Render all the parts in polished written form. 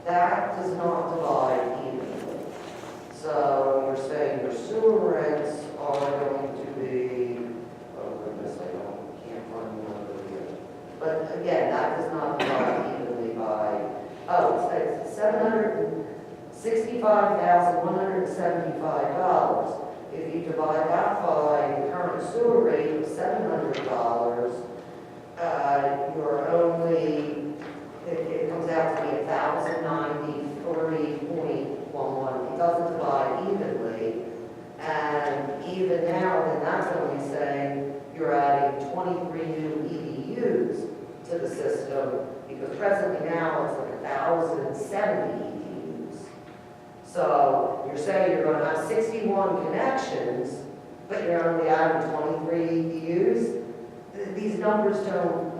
that does not divide evenly. So you're saying your sewer rents are going to be, oh goodness, can't find the number here. But again, that does not divide evenly by, oh, it's $765,175. If you divide that by the current sewer rate of $700, you're only, it comes out to be 1,093.11. It doesn't divide evenly. And even now, then that's only saying you're adding 23 new EDUs to the system, because presently now it's like 1,070 EDUs. So you're saying you're going to have 61 connections, but you're only adding 23 EDUs. These numbers don't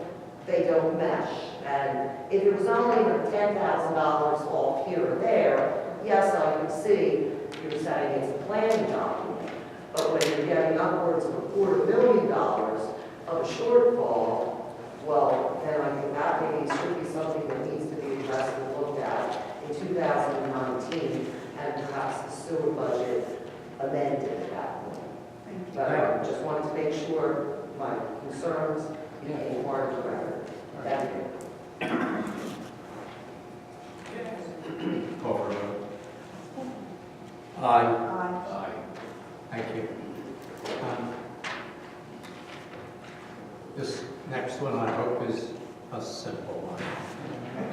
mesh. And if it was only $10,000 off here or there, yes, I could see you're saying it's a planning document. But when you're getting upwards of $250,000 of a shortfall, well, then I think that maybe should be something that needs to be addressed and looked at in 2019, and perhaps the sewer budget amended at that point. But I just wanted to make sure my concerns became part of the record. Thank you. Call for a vote. Aye. Aye. Thank you. This next one, I hope, is a simple one.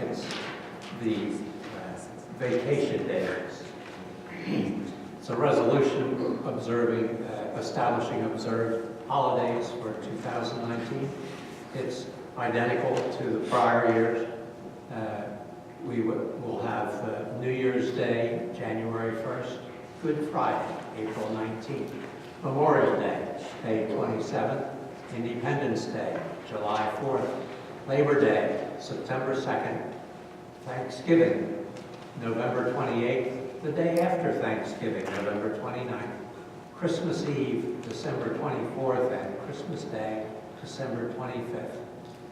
It's the vacation days. It's a resolution establishing observed holidays for 2019. It's identical to the prior years. We will have New Year's Day, January 1st, Good Friday, April 19th, Memorial Day, May 27th, Independence Day, July 4th, Labor Day, September 2nd, Thanksgiving, November 28th, the day after Thanksgiving, November 29th, Christmas Eve, December 24th, and Christmas Day, December 25th.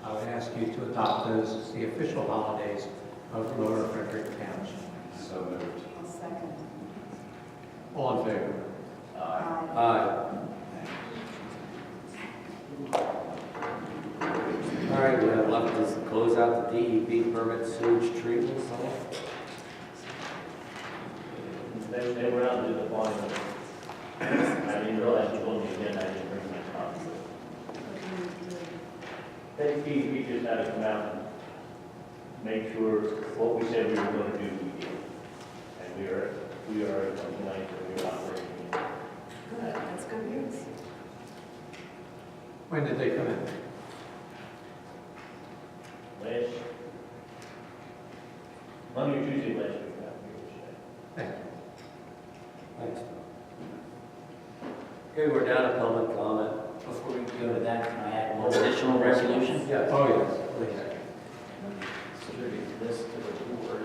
I would ask you to adopt those as the official holidays of Lower Frederick Township. So moved. I'll second. All in favor? Aye. All right, we have left is close out the DEP permit sewage treatment plant. They were out to do the bond. I didn't realize you told me again, I didn't bring my copy. We just had to come out and make sure what we said we were going to do, we did. And we are tonight that we are operating. Good, that's good news. When did they come in? Last, Monday or Tuesday last week, I think. Thank you. Thanks. Okay, we're down to public comment. Before we go to that, can I add one additional resolution? Yes. Oh, yes, please. Distribute this to the board.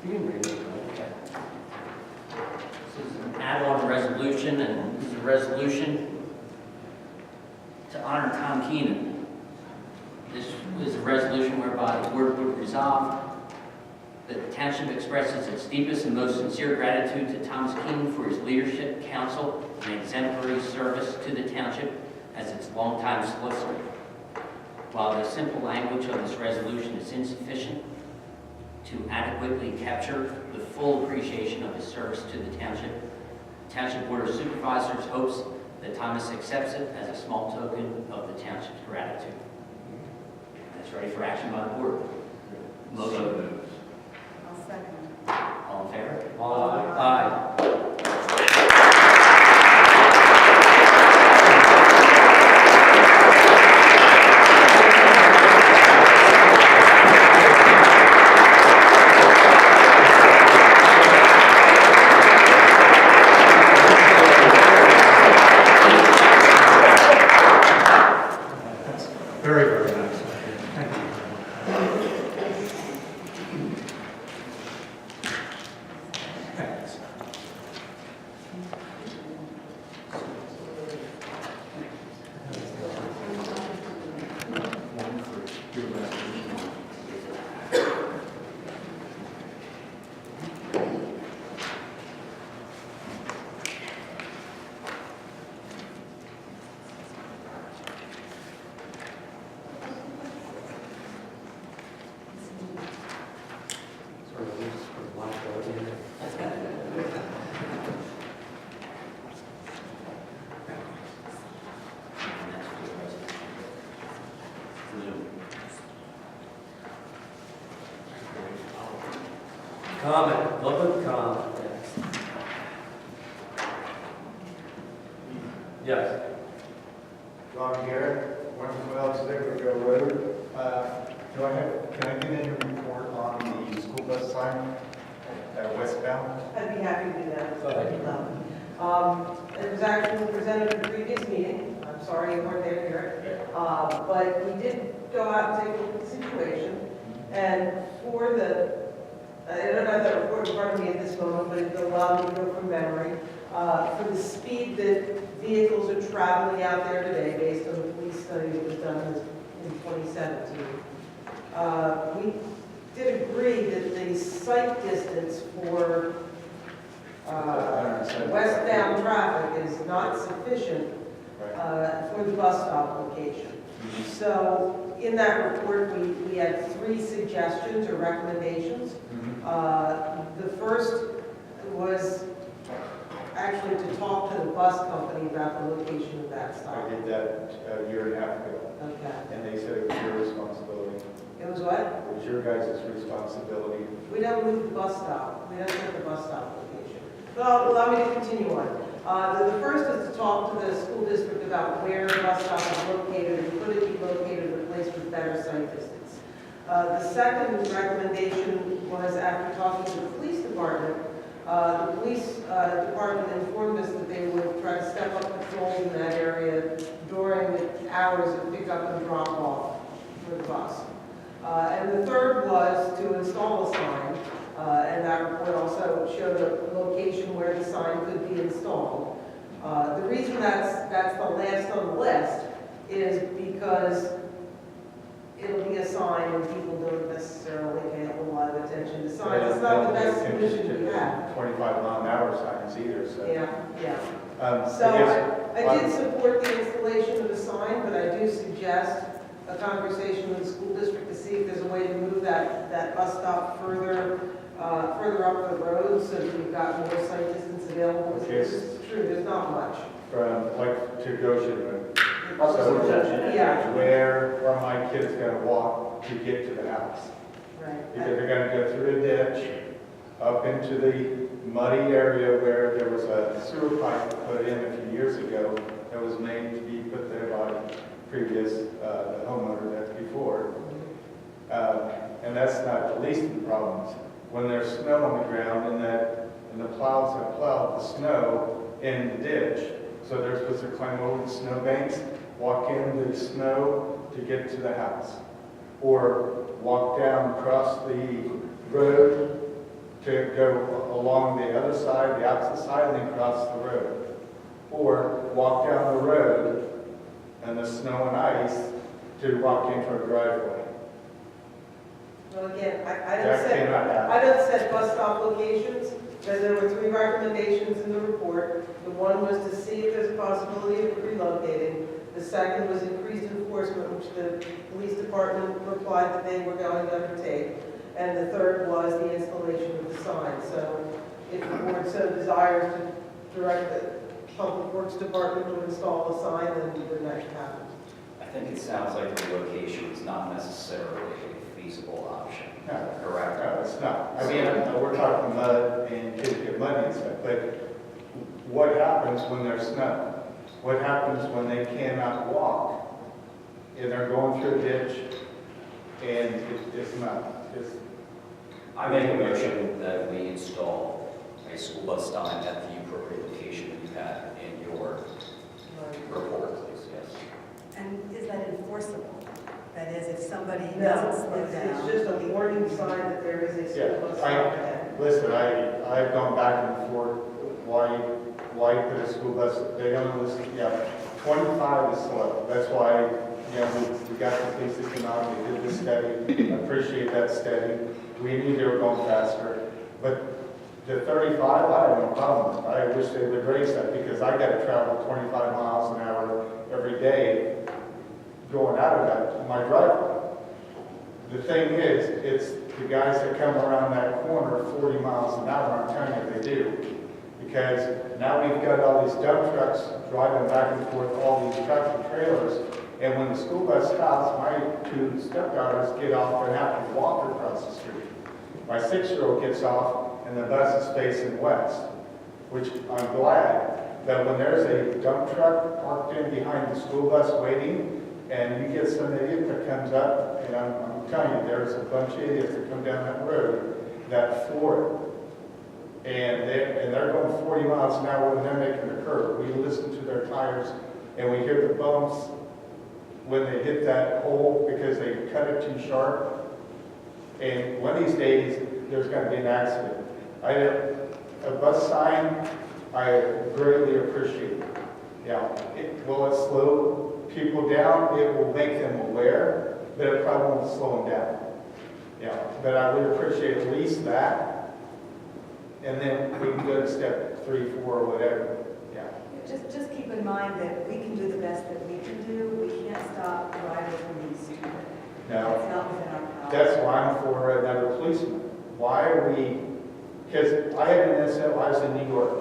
You can read it. Okay. This is an add-on resolution, and this is a resolution to honor Tom Keenan. This is a resolution whereby the board would resolve that the township expresses its deepest and most sincere gratitude to Thomas Keenan for his leadership, counsel, and exemplary service to the township as its longtime solicitor. While the simple language of this resolution is insufficient to adequately capture the full appreciation of his service to the Township Board of Supervisors hopes that Thomas accepts it as a small token of the township's gratitude. That's ready for action by the board. Motion. I'll second. All in favor? Aye. That's very, very nice. Thank you. Okay. presume. Comment, public comment. Yes. Ron Garrett, 112 Stickerville Road. Can I get any report on the school bus sign westbound? I'd be happy to do that. Go ahead. It was actually presented at the previous meeting. I'm sorry you weren't there to hear it. But we did go out and take a look at the situation. And for I don't have that report in front of me at this moment, but it allowed me to go from memory. For the speed that vehicles are traveling out there today, based on the police study that was done in 2017, we did agree that the sight distance for westbound traffic is not sufficient for the bus stop location. So in that report, we had 3 suggestions or recommendations. The first was actually to talk to the bus company about the location of that I stop. did that a year and a half ago, Okay. and they said it was your responsibility. It was what? It was your guys' responsibility. We don't move the bus stop. We don't set the bus stop location. But allow me to continue on. The first is to talk to the school district about where the bus stop is located and could it be located in a place with better sight distance. The second recommendation was after talking to the police department. The police department informed us that they would try to step up patrols in that area during the hours of pickup and drop off for the bus. And the third was to install a sign, and that report also showed a location where the sign could be installed. The reason that's the last on the list is because it'll be a sign and people don't necessarily pay a whole lot of attention to signs. It's not the best solution we have. 25-mile-an-hour signs either, so. Yeah. So I did support the installation of the sign, but I do suggest a conversation with the school district to see if there's a way to move that bus stop further up the road so that we've got more sight distance available. Okay. It's true, there's not much. From like to Goshen Road. Yeah, Where are my kids gonna walk to get to the house? right. Because they're gonna go through a ditch, up into the muddy area where there was a sewer pipe put in a few years ago that was made to be put there by previous the homeowner that's before. And that's not the least of the problems. When there's snow on the ground and the plows have plowed the snow in the ditch, so they're supposed to climb over the snow banks, walk in the snow to get to the house, or walk down across the road to go along the other side, the opposite side, and then cross the road, or walk down the road and the snow and ice to walk into a driveway. Well, again, That I don't set bus stop locations, because there were 3 recommendations in the report. The one was to see if there's a possibility of relocating. The second was increased enforcement, which the police department replied that they were going to undertake. And the third was the installation of the sign. So if the board so desires to direct the public works department to install a sign, then that should happen. I think it sounds like the relocation is not necessarily a feasible option. No, Correct. no, it's not. I mean, we're talking mud and kids get muddy and stuff, but what happens when there's snow? What happens when they cannot walk and they're going through a ditch and it's not, I make a motion that we install a school bus sign at the appropriate location that you had in your report, please, yes. And is that enforceable? That is, if somebody No, doesn't slow it's down? just a warning sign that there is a school bus stop ahead. listen, I've gone back and forth, why put a school bus, they don't listen, 25 is slow. That's why, we got the police that came out, we did the study, I appreciate that study. We knew they were going faster, but the 35, I have no problem with. I wish they would raise that because I got to travel 25 miles an hour every day going out of my driveway. The thing is, it's the guys that come around that corner 40 miles an hour, I'm telling you, they do. Because now we've got all these dump trucks driving back and forth, all these trucks and trailers, And when the school bus stops, my two stepdaughters get off and have to walk across the street. My 6-year-old gets off and the bus is facing west, which I'm glad that when there's a dump truck parked in behind the school bus waiting, and you get some idiot that comes up, and I'm telling you, there's a bunch of idiots that come down that road that floor it. And they're going 40 miles an hour when they're making the curve. We listen to their tires and we hear the bumps when they hit that hole because they cut it too sharp. And one of these days, there's going to be an accident. A bus sign, I greatly appreciate. Yeah, will it slow people down? It will make them aware, but it probably won't slow them down. Yeah, but I would appreciate at least that. And then we can go to step 3, 4, or whatever. Yeah. Just keep in mind that we can do the best that we can do. We can't stop drivers from being stupid. No. It's not within our power. That's why I'm for another policeman. Why are we, because I had an incident when I was in New York,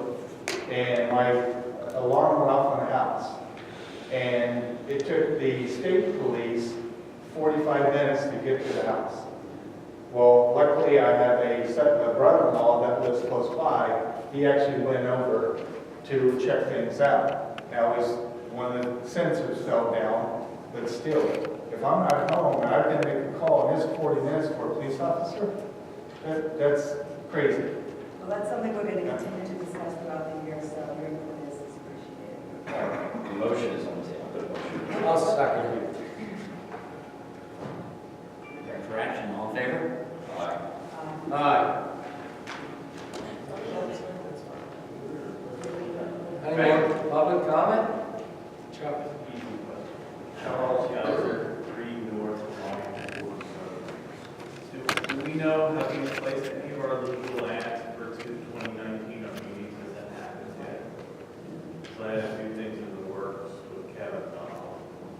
and my alarm went off on a house. And it took the state police 45 minutes to get to the house. Well, luckily I have a brother-in-law that lives close by. He actually went over to check things out. Now, it was when the sensors fell down, but still, if I'm not home and I didn't make a call and it's 40 minutes for a police officer, that's crazy. Well, that's something we're going to continue to discuss throughout the year, so your input is appreciated. The motion is on the table. Good motion. I'll second it. Ready for action, all in favor? Aye. Aye. Any more public comment? Chuck, easy question. Charles Yowzer, 3 North Line 4. Do we know, have we placed any of our legal ads for 2019 on meetings? Has that happened yet? So I had a few things in the works with Kevin.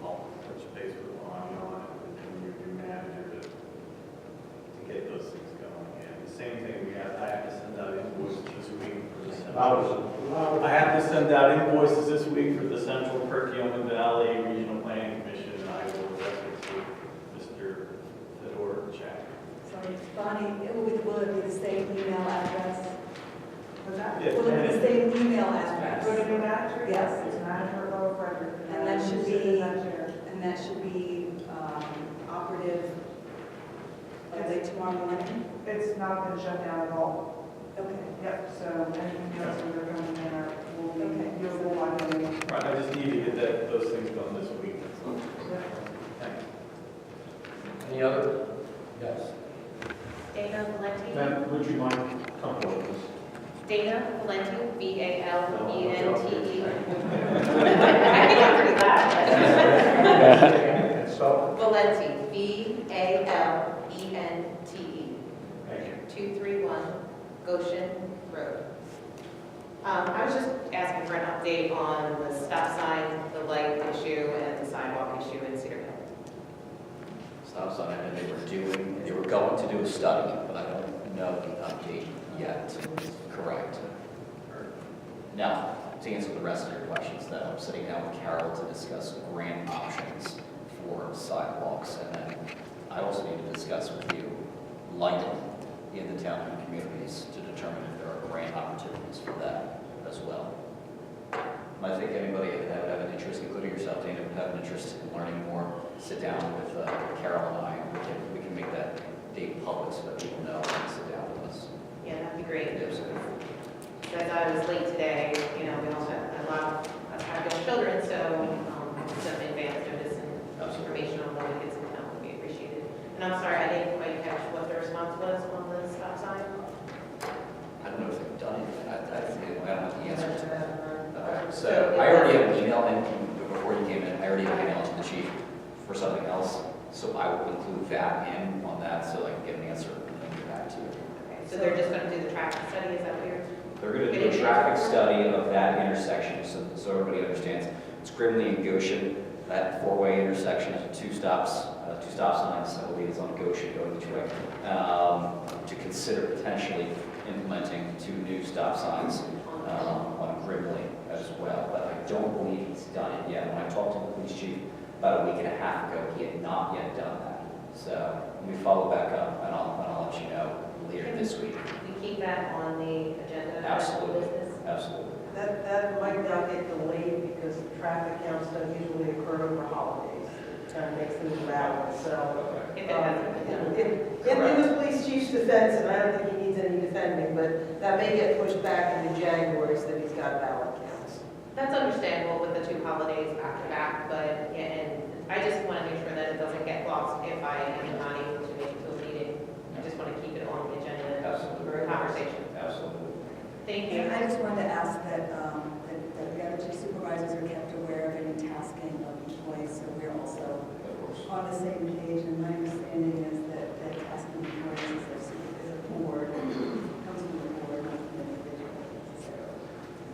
I'll touch base with Lonnie on it, and your new manager to get those things going. And the same thing, I have to send out invoices this week for the I have to send out invoices this week for the Central Perkiomen Valley Regional Planning Commission, and I will address it to Mr. Fedorchak. So, Bonnie, will it be the same email address? Was that? Yeah, Will it be the same email address? Go to New Hampshire? Yes. It's Manager Lower Frederick. And that should be, operative late tomorrow morning? It's not been shut down at all. Okay. Yep, so anything else that are coming in will be Okay. usable on the. Right, I just need to get those things done this week. Thanks. Any other? Yes. Dana Valenti. Ma'am, would you mind coming forward, please? Dana Valenti, V-A-L-E-N-T-E. I think I'm pretty loud. So, Valenti, V-A-L-E-N-T-E. thank you. 231 Goshen Road. I was just asking for an update on the stop sign, the light issue, and the sidewalk issue in Cedar Hill. Stop sign, and they were going to do a study, but I don't know the update yet. Correct. Now, to answer the rest of your questions, that I'm sitting down with Carol to discuss grant options for sidewalks, and then I also need to discuss with you lighting in the town and communities to determine if there are grant opportunities for that as well. I think anybody that would have an interest, including yourself, Dana, would have an interest in learning more, sit down with Carol and I, and we can make that date public so that people know and sit down with us. Yeah, that'd be great. Absolutely. As I was late today, we also have a lot of us have young children, so some advance notice and information on what the kids in town would be appreciated. And I'm sorry, I didn't quite catch what the response was on the stop sign. I don't know if they've done it. I don't have the answer to that. So I already have an email, and before you came in, I already have an email to the chief for something else. So I will include that in on that so I can get an answer and get back to you. Okay, so they're just going to do the traffic study, is that what you're? They're going to do a traffic study of that intersection so everybody understands. It's Grimley and Goshen, that four-way intersection, two stop signs, I believe, is on Goshen going each way, to consider potentially implementing 2 new stop signs on Grimley as well. But I don't believe he's done it yet. When I talked to the police chief, about a week and a half ago, he had not yet done that. So we follow back up, and I'll let you know later this week. We keep that on the agenda of the Absolutely. business. Absolutely. That might now get delayed because traffic counts don't usually occur over holidays. It kind of makes things balance, so. If it hasn't been done. In the police chief's defense, and I don't think he needs any defending, but that may get pushed back into January so that he's got ballot counts. That's understandable with the two holidays back to back, but, yeah, and I just want to make sure that it doesn't get lost if I am not able to make the meeting. I just want to keep it on the agenda Absolutely. for a conversation. Absolutely. Thank you. And I just wanted to ask that the other two supervisors are kept aware of any tasking of employees, so we're also Of course. on the same page. And my understanding is that tasking employees is a board, comes from the board, not from the individual necessarily.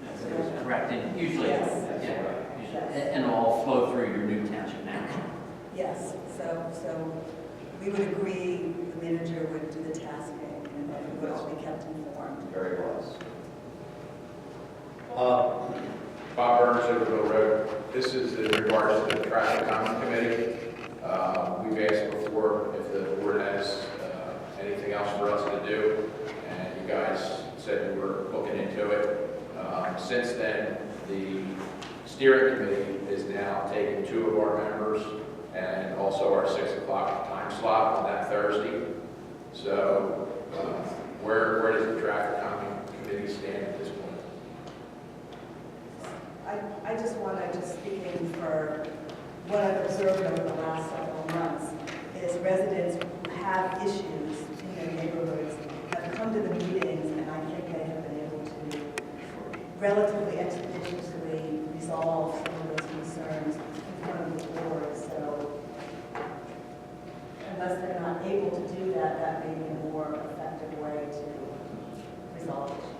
That's correct, and usually, Yes. yeah, usually, Yes. and it'll all flow through your new township manager. Yes, so we would agree the manager would do the tasking and then we would all be kept informed. Very wise. Bob Burns, Overville Road. This is in regards to the traffic calming committee. We've asked before if the board has anything else for us to do, and you guys said you were looking into it. Since then, the steering committee is now taking 2 of our members and also our 6 o'clock time slot on that Thursday. So where does the traffic calming committee stand at this point? I just want to, just speaking for what I've observed over the last several months, is residents who have issues in their neighborhoods have come to the meetings, and I think they have been able to relatively expeditiously resolve some of those concerns in front of the board. So unless they're not able to do that, that may be a more effective way to resolve issues.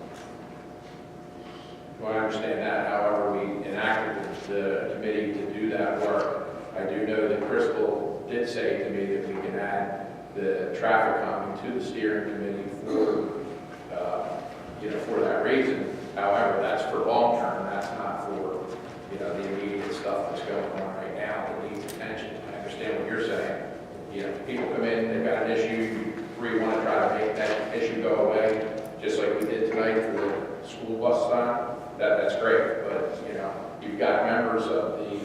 Well, I understand that. However, we enacted the committee to do that work. I do know that Crystal did say to me that we can add the traffic calming to the steering committee for, for that reason. However, that's for long term. That's not for, the immediate stuff that's going on right now that needs attention. I understand what you're saying. People come in, they've got an issue, we want to try to make that issue go away, just like we did tonight for the school bus stop. That's great, but you've got members of the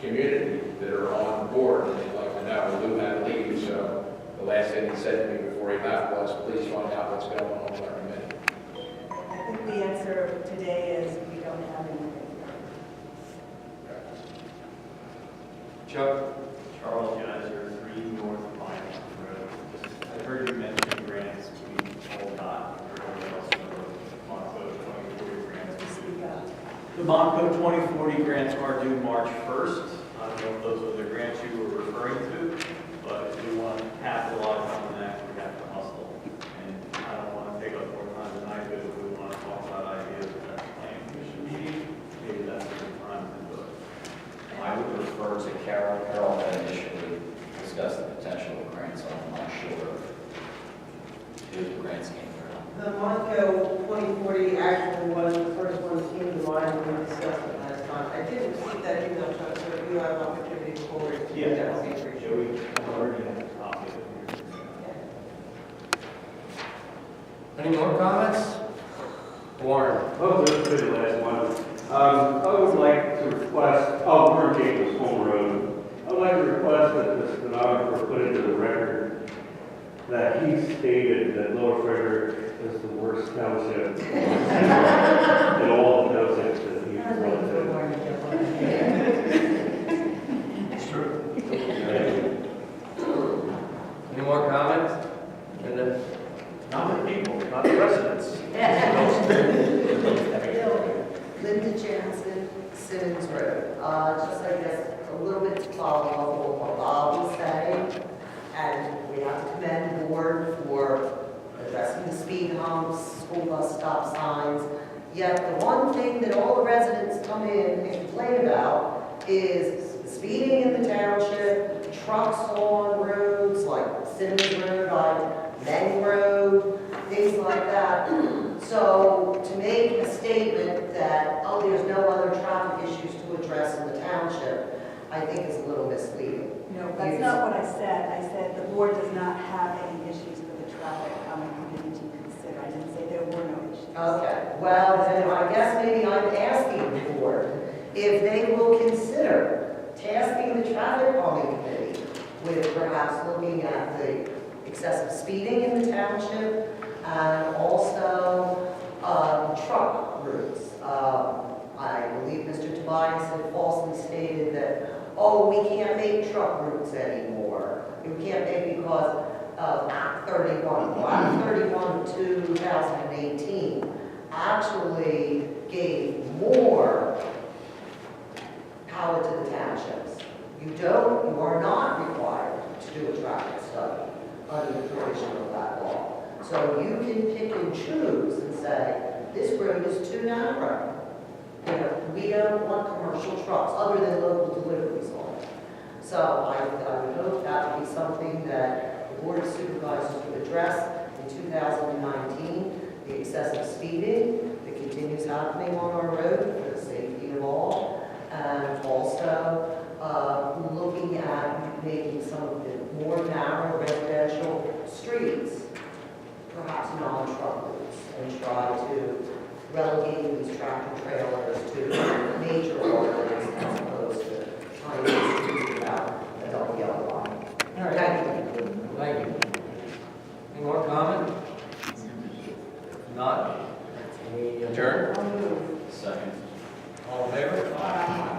community that are on board, and they'd like to know. Lou had to leave, so the last thing he said to me before he left was, "Please find out what's going on with our committee." I think the answer today is we don't have anything. Chuck? Charles Geiser, 3 North Pine Road. I heard you mention grants we all got. The Monco 2040 grants are due March 1st. I don't know if those are the grants you were referring to, but if we want to capitalize on that, we have to hustle. And I don't want to take up more time tonight, but if we want to talk about ideas at that planning commission meeting, maybe that's a good time to do it. I would refer to Carol. Carol had initially discussed the potential of grants. I'm not sure who the grants came from. The Monco 2040 actually was the first one that came to mind when we discussed it last time. I did receive that email, Chuck, so if you have opportunity to forward it to me, that would be appreciated. We already have a copy of it here. Any more comments? Warren? Oh, this is the last one. I would like to request, Warren Jacobs, Home Road. I would like to request that the stenographer put into the record that he stated that Lower Frederick is the worst township in all the townships that he's lived in. It's true. Any more comments? Linda? Not the people, not the residents. Linda Jansen, Simmons Road. Just, I guess, a little bit to follow up on what Bob was saying. And we have to commend the board for addressing the speed humps, school bus stop signs. Yet the one thing that all the residents come in and complain about is speeding in the township, trucks on roads like Simmons Road, like Meng Road, things like that. So to make a statement that, oh, there's no other traffic issues to address in the township, I think is a little misleading. No, that's not what I said. I said the board does not have any issues with the traffic calming committee to consider. I didn't say there were no issues. Okay, well, then I guess maybe I'm asking the board if they will consider tasking the traffic calming committee with perhaps looking at the excessive speeding in the township and also truck routes. I believe Mr. Tobias had falsely stated that, oh, we can't make truck routes anymore. We can't make because of Act 31. Well, Act 31 of 2018 actually gave more power to the townships. You are not required to do a traffic study under the provision of that law. So you can pick and choose and say, this road is too narrow. You know, we don't want commercial trucks other than local deliveries on it. So I would hope that would be something that the Board of Supervisors would address in 2019, the excessive speeding that continues happening on our road for the safety of all, and also looking at making some of the more narrow residential streets perhaps non-truck routes, and try to relegate these tractor trailers to major arteries as opposed to trying to speak about a double yellow line. All right. Thank you. Thank you. Any more comment? If not, we adjourn. Second. All in favor? Aye.